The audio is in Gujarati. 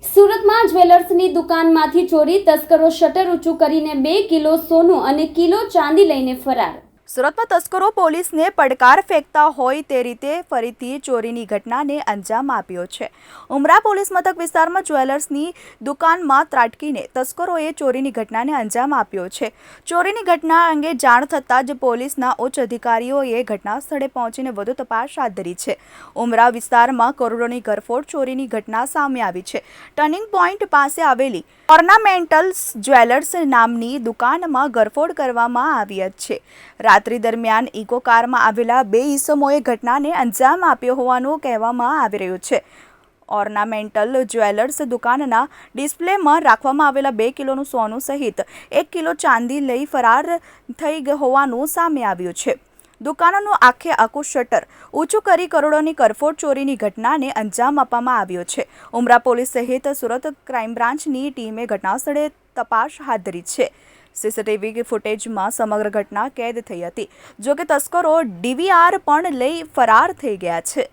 સુરતમાં જ્વેલર્સની દુકાનમાંથી ચોરી, તસ્કરો શટર ઊંચું કરીને 2 કિલો સોનું અને કિલો ચાંદી લઈને ફરાર। સુરતમાં તસ્કરો પોલીસને પડકાર ફેંકતા હોય તે રીતે ફરીથી ચોરીની ઘટનાને અંજામ આપ્યો છે। ઉમરા પોલીસ મથક વિસ્તારમાં જ્વેલર્સની દુકાનમાં ત્રાટકીને તસ્કરોએ ચોરીની ઘટનાને અંજામ આપ્યો છે। ચોરીની ઘટના અંગે જાણ થતાં જ પોલીસના ઉચ્ચ અધિકારીઓએ ઘટના સ્થળે પહોંચીને વધુ તપાસ હાથ ધરી છે। ઉમરા વિસ્તારમાં કરોડોની ઘરફોડ ચોરીની ઘટના સામે આવી છે। ટર્નિંગ પોઈન્ટ પાસે આવેલી ઓર્નામેન્ટલ્સ જ્વેલર્સ નામની દુકાનમાં ઘરફોડ કરવામાં આવી છે। રાત્રિ દરમિયાન ઇકો કારમાં આવેલા 2 ઈસમોએ ઘટનાને અંજામ આપ્યો હોવાનું કહેવામાં આવી રહ્યું છે। ઓર્નામેન્ટલ જ્વેલર્સ દુકાનના ડિસ્પ્લેમાં રાખવામાં આવેલા 2 કિલોનું સોનું સહિત 1 કિલો ચાંદી લઈ ફરાર થઈ હોવાનું સામે આવ્યું છે। દુકાનનું આખે આખું શટર ઊંચું કરી કરોડોની કરફોડ ચોરીની ઘટનાને અંજામ આપવામાં આવ્યો છે। ઉમરા પોલીસ સહિત સુરત ક્રાઇમ બ્રાન્ચની ટીમે ઘટનાસ્થળે તપાસ હાથ ધરી છે। સીસીટીવી ફૂટેજમાં સમગ્ર ઘટના કેદ થઈ હતી, જોકે તસ્કરો ડીવીઆર પણ લઈ ફરાર થઈ ગયા છે।